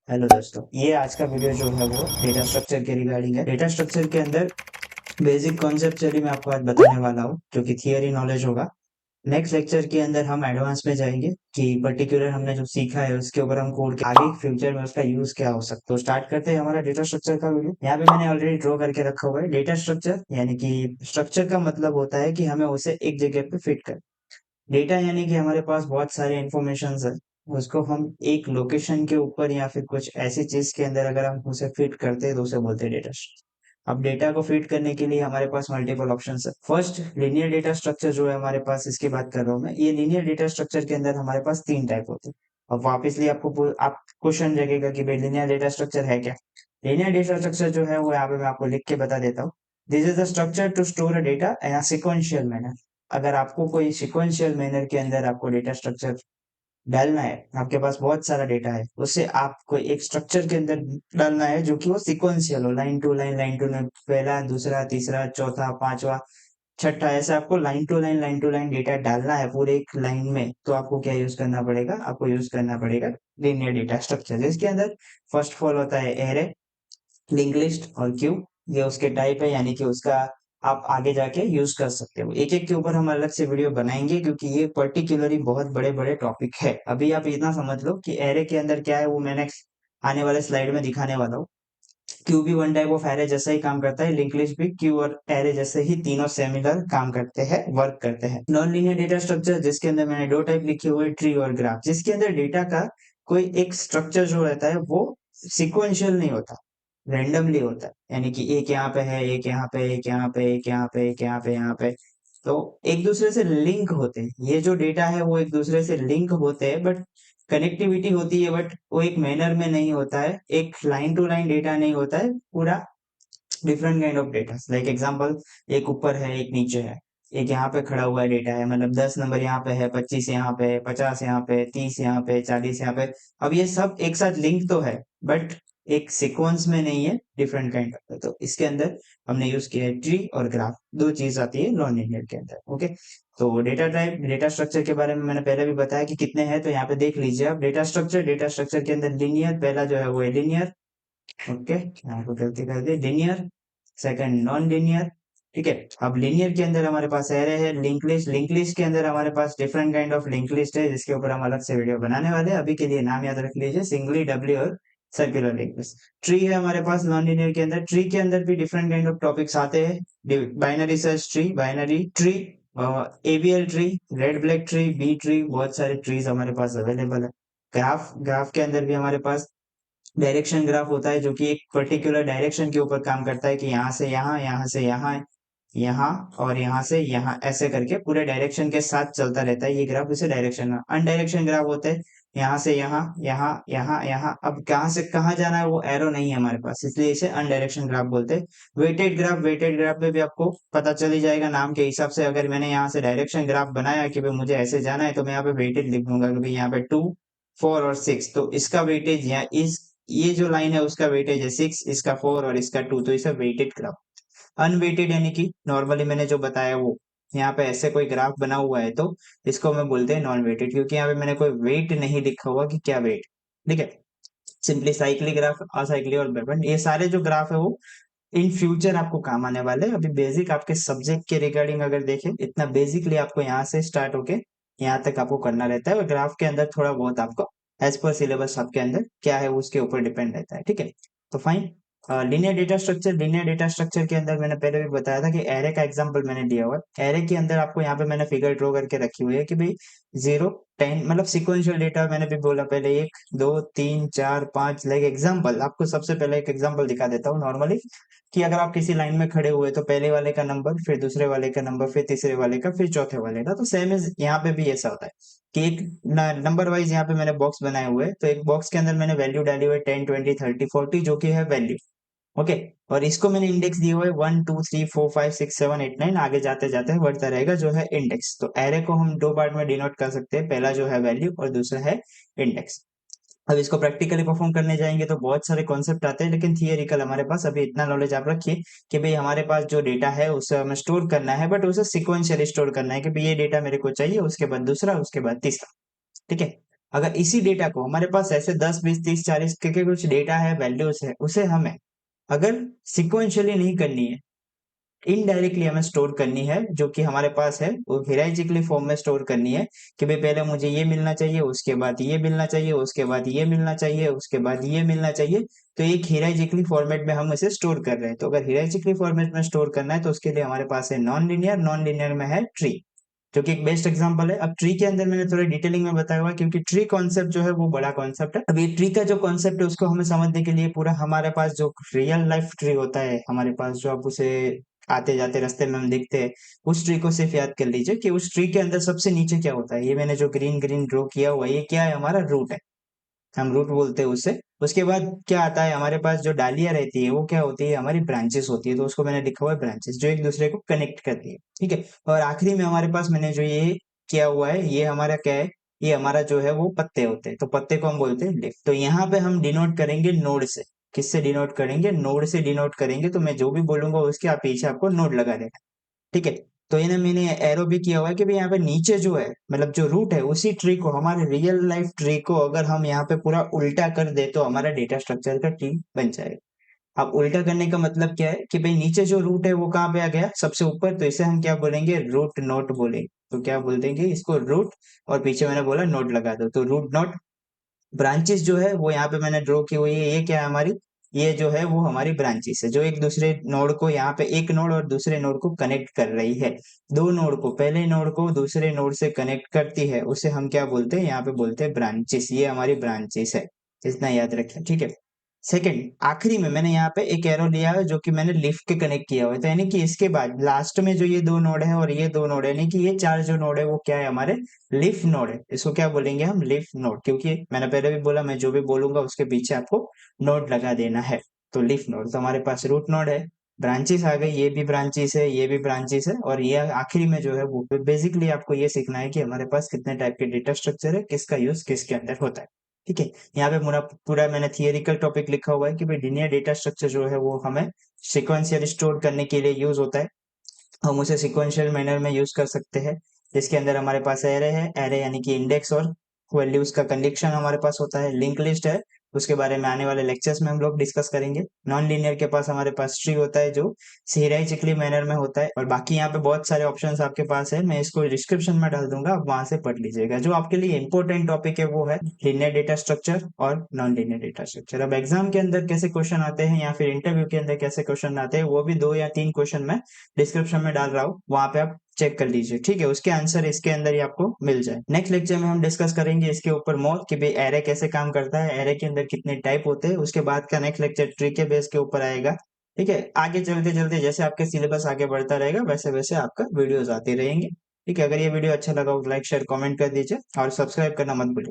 Hello दोस्तों, ये आज का वीडियो जो है वो डेटा स्ट्रक्चर के रिगार्डिंग है। डेटा स्ट्रक्चर के अंदर बेसिक कॉन्सेप्ट चलिए मैं आपको आज बताने वाला हूँ, जो कि थियरी नॉलेज होगा। नेक्स्ट लेक्चर के अंदर हम एडवांस में जाएंगे कि पर्टिकुलर हमने जो सीखा है उसके ऊपर हम कोड आगे फ्यूचर में उसका यूज क्या हो सकता है। तो स्टार्ट करते हैं हमारा डेटा स्ट्रक्चर का वीडियो। यहाँ पे मैंने ऑलरेडी ड्रॉ करके रखा हुआ है डेटा स्ट्रक्चर, यानी कि स्ट्रक्चर का मतलब होता है कि हमें उसे एक जगह पे फिट कर। डेटा यानी कि हमारे पास बहुत सारे इंफॉर्मेशन है, उसको हम एक लोकेशन के ऊपर या फिर कुछ ऐसी चीज के अंदर अगर हम उसे फिट करते हैं तो उसे बोलते हैं डेटा। अब डेटा को फिट करने के लिए हमारे पास मल्टीपल ऑप्शंस है। फर्स्ट लिनियर डेटा स्ट्रक्चर जो है हमारे पास, इसकी बात कर रहा हूँ मैं। ये लिनियर डेटा स्ट्रक्चर के अंदर हमारे पास तीन टाइप होते हैं। अब वापसली आप क्वेश्चन लगेगा कि भाई लिनियर डेटा स्ट्रक्चर है क्या। लिनियर डेटा स्ट्रक्चर जो है वो यहाँ पे मैं आपको लिख के बता देता हूँ। This is the structure to store a data in a sequential manner. अगर आपको कोई सिक्वेंशियल मैनर के अंदर आपको डेटा स्ट्रक्चर डालना है, आपके पास बहुत सारा डेटा है, उसे आपको एक स्ट्रक्चर के अंदर डालना है जो कि वो सिक्वेंशियल हो, लाइन टू लाइन, पहला दूसरा तीसरा चौथा पांचवा छठा, ऐसे आपको लाइन टू लाइन डेटा डालना है पूरे एक लाइन में। तो आपको क्या यूज करना पड़ेगा, आपको यूज करना पड़ेगा लीनियर डेटा स्ट्रक्चर, जिसके अंदर फर्स्ट ऑफ ऑल होता है एरे, लिंक लिस्ट और क्यू। ये उसके टाइप है, यानी कि उसका आप आगे जाके यूज कर सकते हो। एक एक के ऊपर हम अलग से वीडियो बनाएंगे, क्योंकि ये पर्टिकुलरली बहुत बड़े बड़े टॉपिक है। अभी आप इतना समझ लो कि एरे के अंदर क्या है वो मैंने आने वाले स्लाइड में दिखाने वाला हूँ। क्यू भी वन टाइप ऑफ एरे जैसा ही काम करता है, लिंक लिस्ट भी क्यू और एरे जैसे ही तीनों सिमिलर काम करते हैं, वर्क करते हैं। नॉन लीनियर डेटा स्ट्रक्चर, जिसके अंदर मैंने दो टाइप लिखे हुए, ट्री और ग्राफ, जिसके अंदर डेटा का कोई एक स्ट्रक्चर जो रहता है वो सिक्वेंशियल नहीं होता, रैंडमली होता है। यानी कि एक यहाँ पे है, एक यहाँ पे, एक यहाँ पे, एक यहाँ पे, एक यहाँ पे, यहाँ पे, तो एक दूसरे से लिंक होते हैं। ये जो डेटा है वो एक दूसरे से लिंक होते हैं, बट कनेक्टिविटी होती है, बट वो एक मैनर में नहीं होता है, एक लाइन टू लाइन डेटा नहीं होता है पूरा। Different kind of data, like example, एक ऊपर है एक नीचे है, एक यहाँ पे खड़ा हुआ डेटा है, मतलब 10 नंबर यहाँ पे है, 25 यहाँ पे, 50 यहाँ पे, 30 यहाँ पे, 40 यहाँ पे। अब ये सब एक साथ लिंक तो है, बट एक सीक्वेंस में नहीं है, डिफरेंट काइंड ऑफ। तो इसके अंदर हमने यूज किया है ट्री और ग्राफ, दो चीज आती है नॉन लीनियर के अंदर। ओके, तो डेटा टाइप, डेटा स्ट्रक्चर के बारे में मैंने पहले भी बताया कि कितने हैं, तो यहाँ पे देख लीजिए आप। डेटा स्ट्रक्चर के अंदर लिनियर पहला जो है वो है लिनियर। ओके, यहाँ पे गलती कर दी, लिनियर। Second non linear. ठीक है, अब लिनियर के अंदर हमारे पास एरे है, लिंक लिस्ट। लिंक लिस्ट के अंदर हमारे पास different kind of link list है, जिसके ऊपर हम अलग से वीडियो बनाने वाले हैं। अभी के लिए नाम याद रख लीजिए, सिंगली, डब्ल्यू और सर्कुलर लिंक लिस्ट। ट्री है हमारे पास नॉन लिनियर के अंदर। ट्री के अंदर भी डिफरेंट काइंड ऑफ टॉपिक्स आते हैं। Binary search tree, binary tree, AVL tree, red black tree, B tree, बहुत सारे ट्रीज हमारे पास अवेलेबल है। ग्राफ, ग्राफ के अंदर भी हमारे पास डायरेक्शन ग्राफ होता है, जो कि एक पर्टिकुलर डायरेक्शन के ऊपर काम करता है, कि यहाँ से यहाँ, यहाँ से यहाँ, यहाँ और यहाँ से यहाँ, ऐसे करके पूरे डायरेक्शन के साथ चलता रहता है ये ग्राफ। इसे डायरेक्शन, अनडायरेक्शन ग्राफ होते हैं, यहाँ से यहाँ, यहाँ, यहाँ, यहाँ। अब कहाँ से कहाँ जाना है वो एरो नहीं है हमारे पास, इसलिए इसे अनडायरेक्शन ग्राफ बोलते हैं। वेटेड ग्राफ, वेटेड ग्राफ में भी आपको पता चल ही जाएगा नाम के हिसाब से। अगर मैंने यहाँ से डायरेक्शन ग्राफ बनाया कि भाई मुझे ऐसे जाना है, तो मैं यहाँ पे वेटेड लिख दूंगा कि भाई यहाँ पे 2, 4 और 6, तो इसका वेटेज यहाँ इस, ये जो लाइन है उसका वेटेज है 6, इसका 4 और इसका 2, तो इसे वेटेड ग्राफ। अनवेटेड यानी कि नॉर्मली मैंने जो बताया वो, यहाँ पे ऐसे कोई ग्राफ बना हुआ है तो इसको मैं बोलते हैं नॉन वेटेड, क्योंकि यहाँ पे मैंने कोई वेट नहीं लिखा हुआ कि क्या वेट। ठीक है, सिंपली साइक्लिक ग्राफ, असाइक्लिक और बेबेंड, ये सारे जो ग्राफ है वो इन फ्यूचर आपको काम आने वाले हैं। अभी बेसिक आपके सब्जेक्ट के रिगार्डिंग अगर देखें, इतना बेसिकली आपको यहाँ से स्टार्ट होके यहाँ तक आपको करना रहता है, और ग्राफ के अंदर थोड़ा बहुत आपको एज पर सिलेबस आपके अंदर क्या है उसके ऊपर डिपेंड रहता है। ठीक है, तो fine. Linear data structure, linear data structure के अंदर मैंने पहले भी बताया था कि एरे का एग्जांपल मैंने दिया हुआ है। एरे के अंदर आपको यहाँ पे मैंने फिगर ड्रॉ करके रखी हुई है कि भाई 0 10, मतलब सिक्वेंशियल डेटा मैंने भी बोला पहले, 1 2 3 4 5, लाइक एग्जांपल आपको सबसे पहले एक एग्जांपल दिखा देता हूँ नॉर्मली, कि अगर आप किसी लाइन में खड़े हुए तो पहले वाले का नंबर, फिर दूसरे वाले का नंबर, फिर तीसरे वाले का, फिर चौथे वाले का। तो सेम इज यहाँ पे भी ऐसा होता है कि एक नंबर वाइज यहाँ पे मैंने बॉक्स बनाए हुए हैं, तो एक बॉक्स के अंदर मैंने वैल्यू डाली हुई है 10 20 30 40, जो कि है वैल्यू। ओके, और इसको मैंने इंडेक्स दिए हुए 1 2 3 4 5 6 7 8 9, आगे जाते जाते बढ़ता रहेगा जो है इंडेक्स। तो एरे को हम दो पार्ट में डिनोट कर सकते हैं, पहला जो है वैल्यू और दूसरा है इंडेक्स। अब इसको प्रैक्टिकली परफॉर्म करने जाएंगे तो बहुत सारे कॉन्सेप्ट आते हैं, लेकिन थियरिकल हमारे पास अभी इतना नॉलेज आप रखिए कि भाई हमारे पास जो डेटा है उसे हमें स्टोर करना है, बट उसे सिक्वेंशियली स्टोर करना है कि भाई ये डेटा मेरे को चाहिए, उसके बाद दूसरा, उसके बाद तीसरा। ठीक है, अगर इसी डेटा को हमारे पास ऐसे 10 20 30 40 के कुछ डेटा है, वैल्यूज है, उसे हमें अगर सिक्वेंशियली नहीं करनी है, इनडायरेक्टली हमें स्टोर करनी है, जो कि हमारे पास है वो हिरार्चिकली फॉर्म में स्टोर करनी है कि भाई पहले मुझे ये मिलना चाहिए, उसके बाद ये मिलना चाहिए, उसके बाद ये मिलना चाहिए, उसके बाद ये मिलना चाहिए। तो एक हिरार्चिकली फॉर्मेट में हम इसे स्टोर कर रहे हैं। तो अगर हिरार्चिकली फॉर्मेट में स्टोर करना है तो उसके लिए हमारे पास है नॉन लीनियर, नॉन लीनियर में है ट्री, जो कि एक बेस्ट एग्जांपल है। अब ट्री के अंदर मैंने थोड़ा डिटेलिंग में बताया हुआ है, क्योंकि ट्री कॉन्सेप्ट जो है वो बड़ा कॉन्सेप्ट है। अब ये ट्री का जो कॉन्सेप्ट है उसको हमें समझने के लिए पूरा हमारे पास जो रियल लाइफ ट्री होता है हमारे पास, जो आप उसे आते जाते रास्ते में हम देखते हैं, उस ट्री को सिर्फ याद कर लीजिए कि उस ट्री के अंदर सबसे नीचे क्या होता है। ये मैंने जो ग्रीन ग्रीन ड्रॉ किया हुआ है, ये क्या है, हमारा रूट है, हम रूट बोलते हैं उससे। उसके बाद क्या आता है, हमारे पास जो डालियां रहती है वो क्या होती है, हमारी ब्रांचेस होती है। तो उसको मैंने लिखा हुआ है ब्रांचेस, जो एक दूसरे को कनेक्ट करती है। ठीक है। और आखिरी में हमारे पास मैंने जो ये किया हुआ है, ये हमारा क्या है, ये हमारा जो है वो पत्ते होते हैं। तो पत्ते को हम बोलते हैं लीफ। तो यहाँ पे हम डिनोट करेंगे नोड से। किससे डिनोट करेंगे, नोड से डिनोट करेंगे। तो मैं जो भी बोलूंगा उसके आप पीछे आपको नोड लगा देना। ठीक है। तो ये ना मैंने एरो भी किया हुआ है कि भाई यहाँ पे नीचे जो है, मतलब जो रूट है, उसी ट्री को, हमारे रियल लाइफ ट्री को अगर हम यहाँ पे पूरा उल्टा कर दे तो हमारा डेटा स्ट्रक्चर का ट्री बन जाएगा। अब उल्टा करने का मतलब क्या है कि भाई नीचे जो रूट है वो कहाँ पे आ गया, सबसे ऊपर। तो इसे हम क्या बोलेंगे, रूट नोट बोलेंगे। तो क्या बोल देंगे इसको, रूट, और पीछे मैंने बोला नोट लगा दो, तो रूट नोट। ब्रांचेस जो है वो यहाँ पे मैंने ड्रॉ की हुई है, ये क्या है हमारी, ये जो है वो हमारी ब्रांचेस है, जो एक दूसरे नोड को, यहाँ पे एक नोड और दूसरे नोड को कनेक्ट कर रही है। दो नोड को, पहले नोड को दूसरे नोड से कनेक्ट करती है, उसे हम क्या बोलते हैं, यहाँ पे बोलते हैं ब्रांचेस। ये हमारी ब्रांचेस है, इतना याद रखें। ठीक है। सेकंड, आखिरी में मैंने यहाँ पे एक एरो लिया है जो कि मैंने लिफ्ट के कनेक्ट किया हुआ है। तो यानी कि इसके बाद लास्ट में जो ये दो नोड है और ये दो नोड है, यानी कि ये चार जो नोड है वो क्या है, हमारे लिफ नोड है। इसको क्या बोलेंगे हम, लिफ नोड, क्योंकि मैंने पहले भी बोला मैं जो भी बोलूंगा उसके पीछे आपको नोड लगा देना है। तो लिफ नोड, तो हमारे पास रूट नोड है, ब्रांचेस आ गई, ये भी ब्रांचेस है, ये भी ब्रांचेस है, और ये आखिरी में जो है वो बेसिकली आपको ये सीखना है कि हमारे पास कितने टाइप के डेटा स्ट्रक्चर है, किसका यूज किसके अंदर होता है। ठीक है। यहाँ पे पूरा पूरा मैंने थियोरिकल टॉपिक लिखा हुआ है कि भाई लीनियर डेटा स्ट्रक्चर जो है वो हमें सिक्वेंशियल स्टोर करने के लिए यूज होता है। हम उसे सिक्वेंशियल मैनर में यूज कर सकते हैं, जिसके अंदर हमारे पास एरे है, एरे यानी कि इंडेक्स और वैल्यूज का कलेक्शन हमारे पास होता है। लिंक लिस्ट है, उसके बारे में आने वाले लेक्चर्स में हम लोग डिस्कस करेंगे। नॉन लीनियर के पास हमारे पास ट्री होता है, जो हिरार्चिकली मैनर में होता है। और बाकी यहाँ पे बहुत सारे ऑप्शंस आपके पास है, मैं इसको डिस्क्रिप्शन में डाल दूंगा, आप वहां से पढ़ लीजिएगा। जो आपके लिए इंपॉर्टेंट टॉपिक है वो है लीनियर डेटा स्ट्रक्चर और नॉन लीनियर डेटा स्ट्रक्चर। अब एग्जाम के अंदर कैसे क्वेश्चन आते हैं या फिर इंटरव्यू के अंदर कैसे क्वेश्चन आते हैं, वो भी 2 या 3 क्वेश्चन में डिस्क्रिप्शन में डाल रहा हूँ, वहां पे आप चेक कर लीजिए। ठीक है, उसके आंसर इसके अंदर ही आपको मिल जाए। नेक्स्ट लेक्चर में हम डिस्कस करेंगे इसके ऊपर मोर कि भाई एरे कैसे काम करता है, एरे के अंदर कितने टाइप होते हैं। उसके बाद का नेक्स्ट लेक्चर ट्री के बेस के ऊपर आएगा। ठीक है, आगे चलते चलते जैसे आपके सिलेबस आगे बढ़ता रहेगा वैसे वैसे आपका वीडियोस आते रहेंगे। ठीक है, अगर ये वीडियो अच्छा लगा हो लाइक शेयर कमेंट कर दीजिए और सब्सक्राइब करना मत भूलिए।